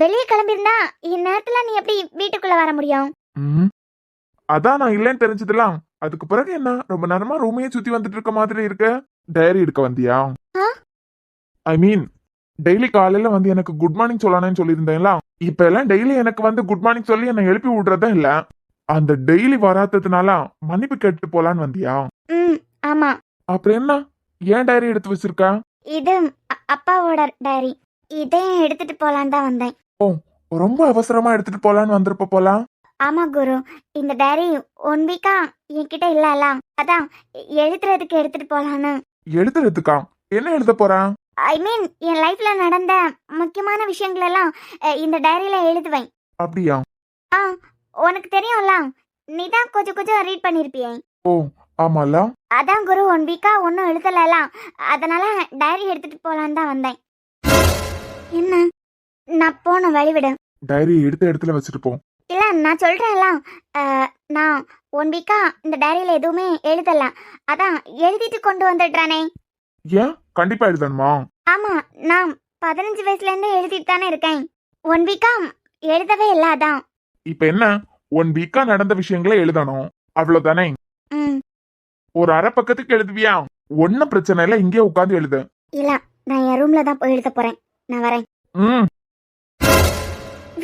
வெளியே கிளம்பிருந்தா இந்நேரத்துல நீ எப்படி வீட்டுக்குள்ள வர முடியும்? அதான் நான் இல்லைன்னு தெரிஞ்சதுலாம். அதுக்கு பிறகு என்ன ரொம்ப நேரமா ரூமையே சுத்தி வந்துட்டு இருக்க மாதிரி இருக்க. டைரி எடுக்க வந்தியா? ஐ மீன் டெய்லி காலையில வந்து எனக்கு குட் மார்னிங் சொல்லணும்னு சொல்லியிருந்தேன்ல. இப்ப எல்லாம் டெய்லி எனக்கு வந்து குட் மார்னிங் சொல்லி என்னை எழுப்பி விடுறதா இல்ல. அந்த டெய்லி வராததுனால மன்னிப்பு கேட்டு போலான்னு வந்தியா? ஆமா. அப்புறம் என்ன ஏன் டைரி எடுத்து வச்சிருக்க? இது அப்பாவோட டைரி. இதே எடுத்துட்டு போலான்னு தான் வந்தேன். ரொம்ப அவசரமா எடுத்துட்டு போலான்னு வந்திருப்ப போலாம். ஆமா குரு, இந்த டைரி 1 வீக்கா என்கிட்ட இல்லல. அதான் எழுதுறதுக்கு எடுத்துட்டு போலான்னு. எழுதுறதுக்கா? என்ன எழுத போறா? ஐ மீன் என் லைஃப்ல நடந்த முக்கியமான விஷயங்கள் எல்லாம் இந்த டைரியில எழுதுவேன். அப்படியா? உனக்கு தெரியும்ல, நீ தான் கொஞ்சம் ரீட் பண்ணிருப்பியே. ஓ ஆமால. அதான் குரு, 1 வீக்கா ஒன்னும் எழுதல. அதனால டைரி எடுத்துட்டு போலான்னு தான் வந்தேன். என்ன, நான் போன வழிவிடு. டைரி எடுத்த இடத்துல வச்சுட்டு போ. இல்ல, நான் சொல்றேன்ல, நான் 1 வீக்கா இந்த டைரியில எதுவுமே எழுதல. அதான் எழுதிட்டு கொண்டு வந்துடுறானே. ஏன் கண்டிப்பா எழுதணுமா? ஆமா, நான் 15 வயசுல இருந்து எழுதிட்டு தானே இருக்கேன். 1 வீக்கா எழுதவே இல்ல. அதான் இப்ப என்ன 1 வீக்கா நடந்த விஷயங்களை எழுதணும், அவ்வளவுதானே? ஒரு அரை பக்கத்துக்கு எழுதுவியா? ஒன்னும் பிரச்சனை இல்ல, இங்கே உட்காந்து எழுது. இல்ல, நான் என் ரூம்ல தான் போய் எழுத போறேன். நான் வரேன்.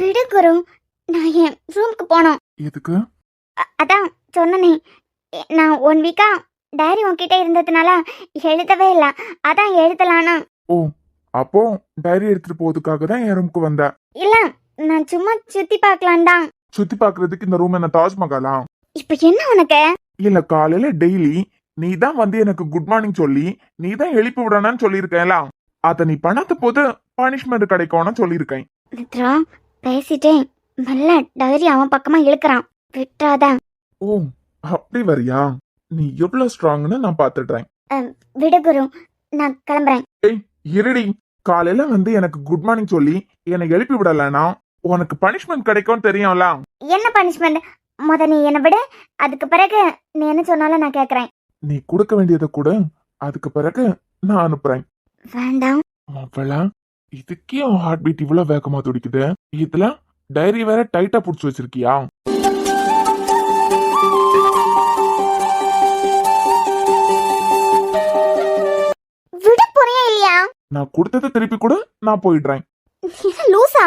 விடு குரு, நான் என் ரூமுக்கு போனோம். எதுக்கு? அதான் சொன்னனே, நான் 1 வீக்கா டைரி உன்கிட்ட இருந்ததுனால எழுதவே இல்ல. அதான் எழுதலான்னு. ஓ, அப்போ டைரி எடுத்துட்டு போறதுக்காக தான் என் ரூமுக்கு வந்த? இல்ல, நான் சும்மா சுத்தி பார்க்கலாம் தான். சுத்தி பாக்குறதுக்கு இந்த ரூம் என்ன தாஜ்மஹாலா? இப்ப என்ன உனக்கு? இல்ல, காலையில டெய்லி நீ தான் வந்து எனக்கு குட் மார்னிங் சொல்லி நீ தான் எழுப்பி விடணும்னு சொல்லியிருக்கேன்ல. அத நீ பண்ணாத போது பனிஷ்மெண்ட் கிடைக்கும்னு சொல்லியிருக்கேன். மித்ரா, பேசிட்டேன் நல்ல டைரி அவன் பக்கமா இழுக்கிறான். விட்டாத. ஓ அப்படி வரியா? நீ எவ்வளவு ஸ்ட்ராங்னு நான் பாத்துடுறேன். விடு குரு, நான் கிளம்புறேன். ஏய் இருடி, காலையில வந்து எனக்கு குட் மார்னிங் சொல்லி என்னை எழுப்பி விடலனா உனக்கு பனிஷ்மெண்ட் கிடைக்கும்னு தெரியும்ல. என்ன பனிஷ்மெண்ட்? நீ என்ன விடு, அதுக்கு பிறகு நீ என்ன சொன்னாலும் நான் கேக்குறேன். நீ கொடுக்க வேண்டியதை கூட, அதுக்கு பிறகு நான் அனுப்புறேன். வேண்டாம். மாப்பிள, இதுக்கே ஹார்ட் பீட் இவ்வளவு வேகமா துடிக்குது. இதுல டைரி வேற டைட்டா புடிச்சு வச்சிருக்கியா? நான் கொடுத்ததை திருப்பி கூட நான் போயிடுறேன். என்ன லூசா?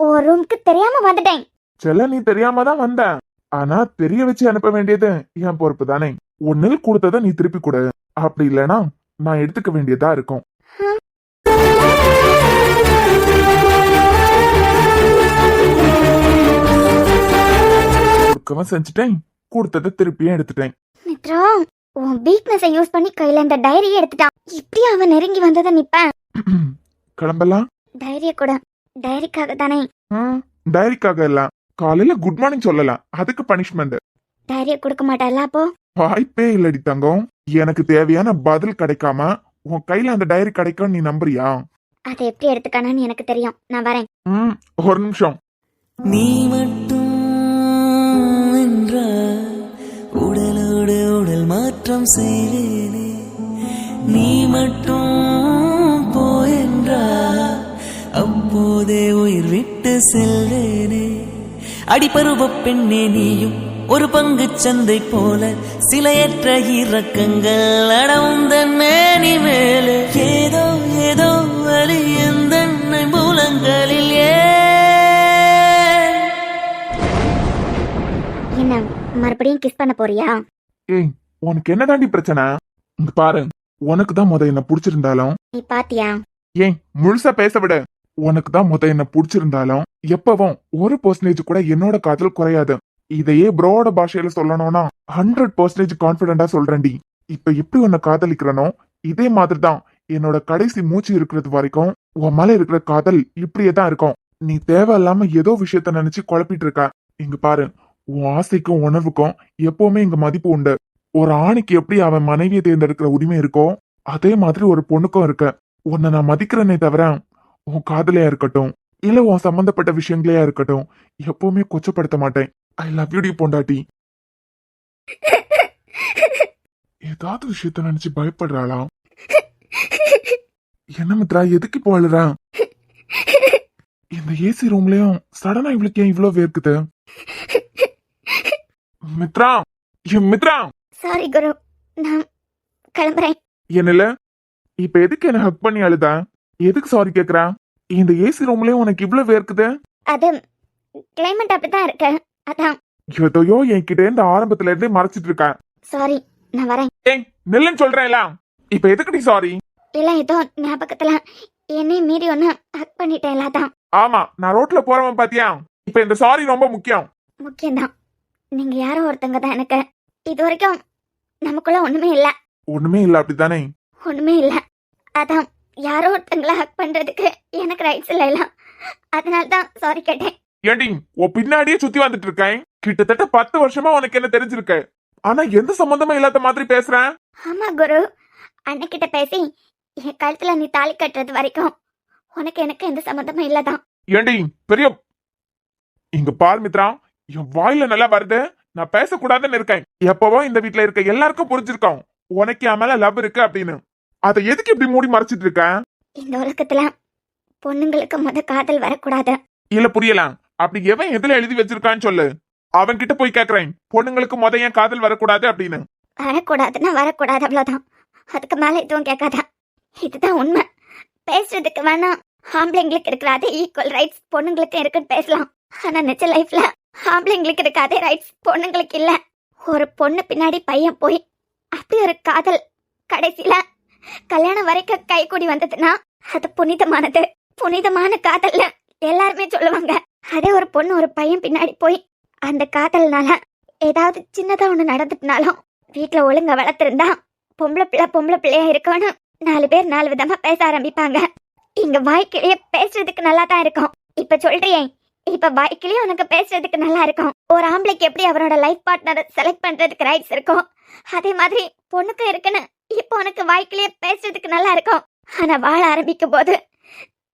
ஒரு ரூமுக்கு தெரியாம வந்துட்டேன். செல்ல நீ தெரியாம தான் வந்த. ஆனா தெரிய வச்சு அனுப்ப வேண்டியது என் பொறுப்பு தானே. ஒன்னில் கொடுத்ததை நீ திருப்பி கொடு. அப்படி இல்லைன்னா நான் எடுத்துக்க வேண்டியதா இருக்கும். கொடுக்கவும் செஞ்சுட்டேன், கொடுத்ததை திருப்பியும் எடுத்துட்டேன். மித்ரா, உன் வீக்னஸை யூஸ் பண்ணி கையில இந்த டைரியை எடுத்துட்டான். இப்படி அவன் நெருங்கி வந்ததை நிப்பேன். கிளம்பலாம். டைரிய கூட டைரிக்காக தானே. டைரிக்காக இல்ல, காலையில குட் மார்னிங் சொல்லலாம், அதுக்கு பனிஷ்மெண்ட். டைரிய கொடுக்க மாட்டால அப்போ? வாய்ப்பே இல்லடி தங்கம். எனக்கு தேவையான பதில் கிடைக்காம உன் கையில அந்த டைரி கிடைக்கும் நீ நம்புறியா? அதை எப்படி எடுத்துக்கானு எனக்கு தெரியும். நான் வரேன். ஒரு நிமிஷம். நீ மட்டும் என்றால் உடலோடு உடல் மாற்றம் செய்வேனே. நீ மட்டும் போயென்றால் அப்போதே உயிர் விட்டு செல்வேனே. அடிபருவ பெண்ணே நீயும் ஒரு பங்கு சந்தை போல சிலையற்ற இறக்கங்கள் அடவுந்தன் மேனி மேலே. ஏதோ ஏதோ வலி எந்த மூலங்களில் என்ன மறுபடியும் கிஸ் பண்ண போறியா? ஏய், உனக்கு என்னதாண்டி பிரச்சனை? இங்க பாரு, உனக்கு தான் முத என்ன புடிச்சிருந்தாலும். நீ பாத்தியா? ஏன் முழுசா பேச விட. உனக்கு தான் முத என்ன புடிச்சிருந்தாலும் எப்பவும் 1% கூட என்னோட காதல் குறையாது. இதையே ப்ரோட பாஷையில சொல்லணும்னா 100% கான்பிடண்டா சொல்றேன்டி. இப்ப எப்படி உன்னை காதலிக்கிறனோ இதே மாதிரிதான் என்னோட கடைசி மூச்சு இருக்கிறது வரைக்கும் உன் மேல இருக்கிற காதல் இப்படியே தான் இருக்கும். நீ தேவையில்லாம ஏதோ விஷயத்த நினைச்சு குழப்பிட்டு இருக்க. இங்க பாரு, உன் ஆசைக்கும் உணர்வுக்கும் எப்பவுமே இங்க மதிப்பு உண்டு. ஒரு ஆணுக்கு எப்படி அவன் மனைவியை தேர்ந்தெடுக்கிற உரிமை இருக்கோ அதே மாதிரி ஒரு பொண்ணுக்கும் இருக்கு. உன்னை நான் மதிக்கிறேனே தவிர உன் காதலையா இருக்கட்டும் இல்ல உன் சம்பந்தப்பட்ட விஷயங்களையா இருக்கட்டும் எப்பவுமே கொச்சப்படுத்த மாட்டேன். ஐ லவ் யூ டி பொண்டாட்டி. ஏதாவது விஷயத்த நினைச்சு பயப்படுறாளா? என்ன மித்ரா, எதுக்கு இப்போ அழுற? இந்த ஏசி ரூம்லயும் சடனா இவளுக்கு ஏன் இவ்வளவு வேர்க்குது? மித்ரா, மித்ரா. சாரி குரு, நான் கிளம்புறேன். என்னல இப்ப எதுக்கு என்ன ஹக் பண்ணி அழுத? எதுக்கு சாரி கேக்குற? இந்த ஏசி ரூம்லயும் உனக்கு இவ்வளவு வேர்க்குது? அது கிளைமேட் அப்படிதான் இருக்கு, அதான். எதையோ என்கிட்ட இருந்து ஆரம்பத்துல இருந்தே மறைச்சிட்டு இருக்க. சாரி, நான் வரேன். ஏய் நில்லுன்னு சொல்றேன்ல, இப்ப எதுக்குடி சாரி? இல்ல ஏதோ ஞாபகத்துல என்னை மீறி ஒன்னு ஹக் பண்ணிட்டேன், அதான். ஆமா, நான் ரோட்ல போறவன் பாத்தியா? இப்ப இந்த சாரி ரொம்ப முக்கியம். முக்கியம்தான். நீங்க யாரோ ஒருத்தங்க தான் எனக்கு. இது வரைக்கும் நமக்குள்ள ஒண்ணுமே இல்ல. ஒண்ணுமே இல்ல அப்படித்தானே? ஒண்ணுமே இல்ல, அதான். யாரோ ஒருத்தங்கள ஹக் பண்றதுக்கு எனக்கு ரைட்ஸ் இல்ல, அதனாலதான் சாரி கேட்டேன். ஏண்டி உன் பின்னாடியே சுத்தி வந்துட்டு இருக்கேன். கிட்டத்தட்ட 10 வருஷமா உனக்கு என்ன தெரிஞ்சிருக்கு, ஆனா எந்த சம்பந்தமும் இல்லாத மாதிரி பேசுறேன். ஆமா குரு, அண்ணக்கிட்ட பேசி என் கழுத்துல நீ தாலி கட்டுறது வரைக்கும் உனக்கு எனக்கு எந்த சம்பந்தமும் இல்லதான். ஏண்டி பெரிய இங்க பார் மித்ரா, என் வாயில நல்லா வருது. நான் பேசக்கூடாதுன்னு இருக்கேன். எப்பவோ இந்த வீட்டுல இருக்க எல்லாருக்கும் புரிஞ்சிருக்கோம் உனக்கு என் மேல லவ் இருக்கு அப்படின்னு. அதை எதுக்கு இப்படி மூடி மறைச்சிட்டு இருக்க? இந்த உலகத்துல பொண்ணுங்களுக்கு காதல் வரக்கூடாது. இல்ல புரியல, அப்படி எவன் எதுல எழுதி வச்சிருக்கான்னு சொல்லு. அவன் கிட்ட போய் கேக்குறேன், பொண்ணுங்களுக்கு ஏன் காதல் வரக்கூடாது அப்படின்னு. வரக்கூடாதுன்னா வரக்கூடாது, அவ்வளவுதான். அதுக்கு மேல எதுவும் கேட்காத. இதுதான் உண்மை. பேசுறதுக்கு வேணா ஆம்பளைங்களுக்கு இருக்கிற அதே ஈக்குவல் ரைட்ஸ் பொண்ணுங்களுக்கு இருக்குன்னு பேசலாம். ஆனா நிஜ லைஃப்ல ஆம்பளைங்களுக்கு இருக்க அதே ரைட்ஸ் பொண்ணுங்களுக்கு இல்ல. ஒரு பொண்ணு பின்னாடி பையன் போய் அப்படி ஒரு காதல் கடைசியில கல்யாணம் வரைக்கும் கைகூடி வந்ததுன்னா அது புனிதமானது. புனிதமான காதல்ல எல்லாருமே சொல்லுவாங்க. அதே ஒரு பொண்ணு ஒரு பையன் பின்னாடி போய் அந்த காதல்னால ஏதாவது சின்னதா ஒண்ணு நடந்துட்டுனாலும் வீட்டுல ஒழுங்க வளர்த்திருந்தா பொம்பளை பிள்ளையா இருக்கணும் 4 பேர் 4 விதமா பேச ஆரம்பிப்பாங்க. இங்க வாய்க்கிலேயே பேசுறதுக்கு நல்லா தான் இருக்கும். இப்ப சொல்றியே, இப்ப வாய்க்கிலேயே உனக்கு பேசுறதுக்கு நல்லா இருக்கும். ஒரு ஆம்பளைக்கு எப்படி அவரோட லைஃப் பார்ட்னர் செலக்ட் பண்றதுக்கு ரைட்ஸ் இருக்கும், அதே மாதிரி பொண்ணுக்கு இருக்குன்னு இப்போ உனக்கு வாய்க்கிலேயே பேசுறதுக்கு நல்லா இருக்கும். ஆனா வாழ ஆரம்பிக்கும் போது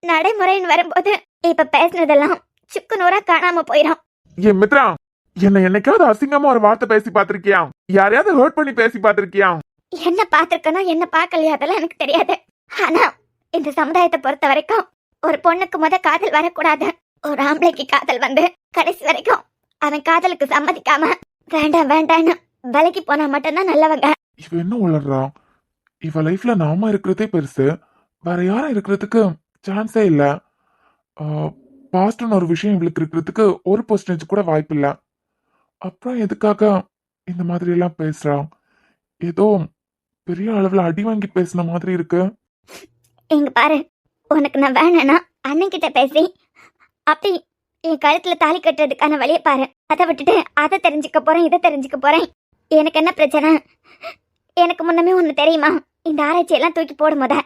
நடைமுறைன்னு வரும்போது இப்ப பேசுனதெல்லாம் சுக்கு நூறா காணாம போயிடும். ஏன் மித்ரா, என்னைக்காவது அசிங்கமா ஒரு வார்த்தை பேசி பாத்திருக்கியா? யாரையாவது ஹர்ட் பண்ணி பேசி பாத்திருக்கியா? என்ன பாத்திருக்கணும் என்ன பாக்கலையா அதெல்லாம் எனக்கு தெரியாது. ஆனா இந்த சமுதாயத்தை பொறுத்த வரைக்கும் ஒரு பொண்ணுக்கு காதல் வரக்கூடாது. ஒரு ஆம்பளைக்கு காதல் வந்து கடைசி வரைக்கும் அவன் காதலுக்கு சம்மதிக்காம வேண்டாம் வேண்டான்னு விலைக்கு போனா மட்டும்தான் நல்லவங்க. இவ என்ன உளறா? இவ லைஃப்ல நாம இருக்கிறதே பெருசு, வேற யாரும் இருக்கிறதுக்கு சான்ஸே இல்ல. பாஸ்ட்னு ஒரு விஷயம் இவளுக்கு இருக்கிறதுக்கு 1% கூட வாய்ப்பு இல்ல. அப்புறம் எதுக்காக இந்த மாதிரி எல்லாம் பேசுறா? ஏதோ பெரிய அளவுல அடி வாங்கி பேசின மாதிரி இருக்கு. இங்க பாரு, உனக்கு நான் வேணானா அண்ணன் கிட்ட பேசி அப்படி என் கழுத்துல தாலி கட்டுறதுக்கான வழியை பாரு. அதை விட்டுட்டு அதை தெரிஞ்சுக்க போறேன் இதை தெரிஞ்சுக்க போறேன். எனக்கு என்ன பிரச்சனை? எனக்கு முன்னமே ஒண்ணு தெரியுமா? இந்த ஆராய்ச்சி எல்லாம் தூக்கி போடும் போத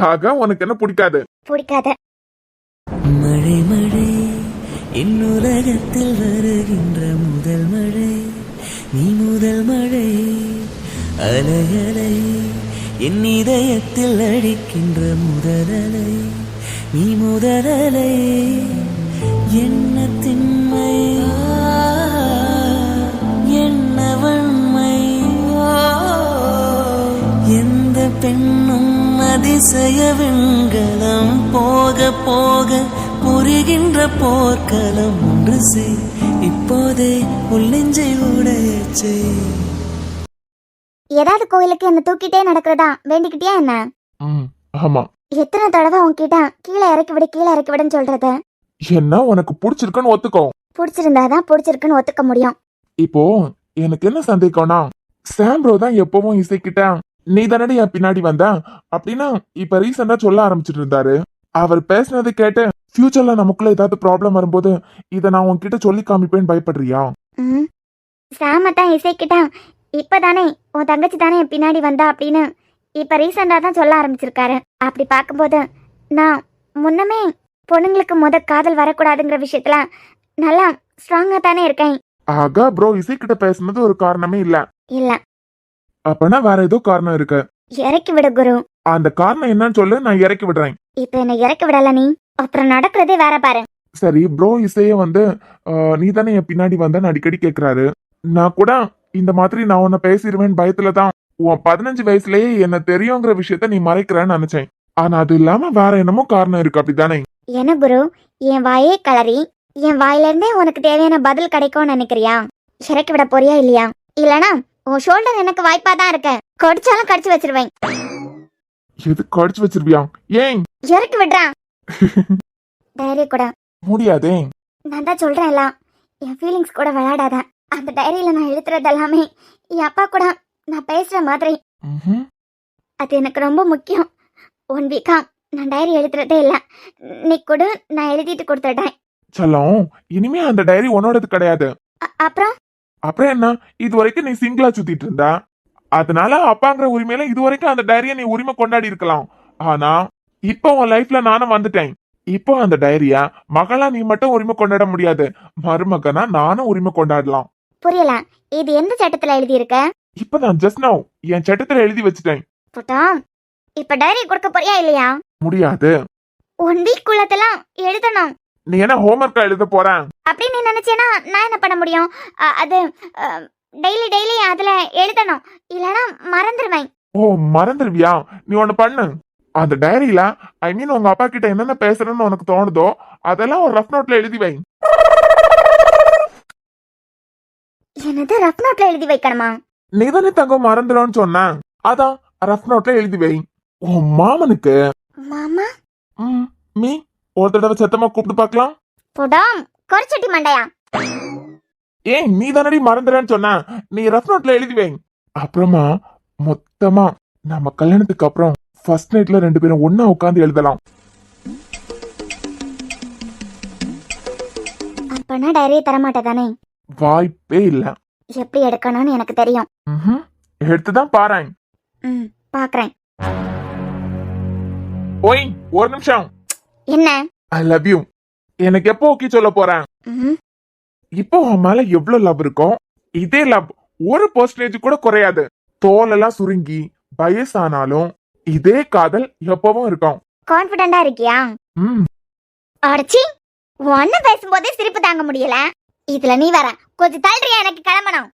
ஆக உனக்கு என்ன பிடிக்காது? பிடிக்காத. மழை மழை என் உலகத்தில் வருகின்ற முதல் மழை, நீ முதல் மழை. அலை அலை என் இதயத்தில் அடிக்கின்ற முதல் அலை, நீ முதல் அலை. என்ன திண்மை என்ன வன்மை, எந்த பெண்ணும் அதிசய வெண்கலம், போக போக புரிகின்ற போர்க்களம். ஒன்று செய் இப்போதே உள்ளெஞ்சை உடையச்சே. ஏதாவது கோயிலுக்கு என்ன தூக்கிட்டே நடக்கிறதா வேண்டிக்கிட்டியா என்ன? ஆமா. எத்தனை தடவை உன்கிட்ட கீழே இறக்கி விடு கீழே இறக்கி விடுன்னு சொல்றது? என்ன உனக்கு பிடிச்சிருக்குன்னு ஒத்துக்கோ. பிடிச்சிருந்தாதான் பிடிச்சிருக்குன்னு ஒத்துக்க முடியும். இப்போ எனக்கு என்ன சந்தேகம்னா, சாம்ப்ரோ தான் எப்பவும் இசைக்கிட்ட நீ தானடி என் பின்னாடி வந்த அப்படின்னா இப்ப ரீசெண்டா சொல்ல ஆரம்பிச்சிட்டு இருந்தாரு. அவர் பேசுனது கேட்டு ஃபியூச்சர்ல நமக்குள்ள ஏதாவது ப்ராப்ளம் வரும்போது இத நான் உன்கிட்ட சொல்லி காமிப்பேன்னு பயப்படுறியா? சாம தான் இசைக்கிட்டான். இப்பதானே உன் தங்கச்சி தானே என் பின்னாடி வந்தா அப்படின்னு இப்ப ரீசெண்டா தான் சொல்ல ஆரம்பிச்சிருக்காரு. அப்படி பார்க்கும்போது நான் முன்னமே பொண்ணுங்களுக்கு காதல் வரக்கூடாதுங்கிற விஷயத்துல நல்லா ஸ்ட்ராங்கா தானே இருக்கேன். ஆகா ப்ரோ, இசைக்கிட்ட பேசுனது ஒரு காரணமே இல்ல. இல்ல, அப்பனா வேற ஏதோ காரணம் இருக்கு. இறக்கி விடு குரு. அந்த காரணம் என்னன்னு சொல்லு, நான் இறக்கி விடுறேன். இப்ப என்ன இறக்கி விடல நீ, அப்புறம் நடக்கிறதே வேற பாரு. சரி ப்ரோ, இசைய நீ தானே என் பின்னாடி வந்தன்னு அடிக்கடி கேக்குறாரு. நான் கூட இந்த மாதிரி நான் உன்னை பேசிடுவேன் பயத்துலதான் உன் 15 வயசுலயே என்ன தெரியுங்கிற விஷயத்த நீ மறைக்கிறன்னு நினைச்சேன். ஆனா அது இல்லாம வேற என்னமோ காரணம் இருக்கு, அப்படித்தானே? என்ன குரு, என் வாயே கலரி என் வாயில இருந்தே உனக்கு தேவையான பதில் கிடைக்கும்னு நினைக்கிறியா? இறக்கி விட போறியா இல்லையா? இல்லனா உன் ஷோல்டர் எனக்கு வாய்ப்பா தான் இருக்க, கடிச்சாலும் கடிச்சு வச்சிருவேன். எது கடிச்சு வச்சிருவியா? ஏன் இறக்கி விடுறான்? டைரி கூட முடியாதே. நான் தான் சொல்றேன்ல, என் ஃபீலிங்ஸ் கூட விளையாடாத. அந்த டைரியில நான் எழுதுறது எல்லாமே என் அப்பா கூட நான் பேசுற மாதிரி. அது எனக்கு ரொம்ப முக்கியம். 1 வீக்கா நான் டைரி எழுதுறதே இல்ல. நீ கூட நான் எழுதிட்டு கொடுத்துட்டேன். செல்லம், இனிமே அந்த டைரி உன்னோடது கிடையாது. அப்புறம் அப்புறம் என்ன, இது வரைக்கும் நீ சிங்கிளா சுத்திட்டு இருந்த, அதனால அப்பாங்கிற உரிமையில இது வரைக்கும் அந்த டைரிய நீ உரிமை கொண்டாடி இருக்கலாம். ஆனா இப்போ உன் லைஃப்ல நானும் வந்துட்டேன். இப்போ அந்த டைரிய மகளா நீ மட்டும் உரிமை கொண்டாட முடியாது, மருமகனா நானும் உரிமை கொண்டாடலாம். புரியல, இது எந்த சட்டத்துல எழுதி இருக்க? இப்பதான் ஜஸ்ட் நவ் என் சட்டத்துல எழுதி வச்சுட்டேன். புட்டா, இப்ப டைரி கொடுக்க போறியா இல்லையா? முடியாது. 1 வீக் குள்ளதெல்லாம் எழுதணும். நீ என்ன ஹோம்ஒர்க்கா எழுத போறேன் அப்படி நீ நினைச்சேனா நான் என்ன பண்ண முடியும்? அது டெய்லி அதுல எழுதணும், இல்லனா மறந்துடுவேன். ஓ, மறந்துடுவியா? நீ ஒண்ணு பண்ணு, அந்த டைரியில உங்க அப்பா கிட்ட என்னென்ன பேசுறேன்னு உனக்கு தோணுதோ அதெல்லாம் ஒரு ரஃப் நோட்ல எழுதி வை. என்னது ரஃப் நோட்ல எழுதி வைக்கணுமா? நீ தானே தங்கம் மறந்துடும்னு சொன்ன, அதான் ரஃப் நோட்ல எழுதி வை. உன் மாமனுக்கு மாமா மீ ஒரு தடவை சத்தமா கூப்பிட்டு பார்க்கலாம். புடம் கொரச்சட்டி மண்டையா? ஏய், நீ தானடி மறந்துடுன்னு சொன்ன, நீ ரஃப் நோட்ல எழுதி வை. அப்புறமா மொத்தமா நம்ம கல்யாணத்துக்கு அப்புறம் ஃபர்ஸ்ட் நைட்ல 2 பேரும் ஒண்ணா உட்கார்ந்து எழுதலாம். அப்பனா டைரியை தரமாட்டதானே? வாய்ப்பே இல்ல. எப்படி எடுக்கணும்னு எனக்கு தெரியும். எடுத்துதான் பாறேன். பாக்குறேன். ஓய், ஒரு நிமிஷம். என்ன? I love you. எனக்கு எப்போ ஓகே சொல்ல போறேன்? இப்போ உன் மேல எவ்வளவு லவ் இருக்கும், இதே லவ் 1% கூட குறையாது. தோலெல்லாம் சுருங்கி வயசானாலும் இதே காதல் எப்பவும் இருக்கும். கான்பிடண்டா இருக்கியா? அடச்சி, உன் அண்ணன் பேசும்போதே சிரிப்பு தாங்க முடியல, இதுல நீ வர கொஞ்சம் தள்ளுறியா? எனக்கு கிளம்பணும்.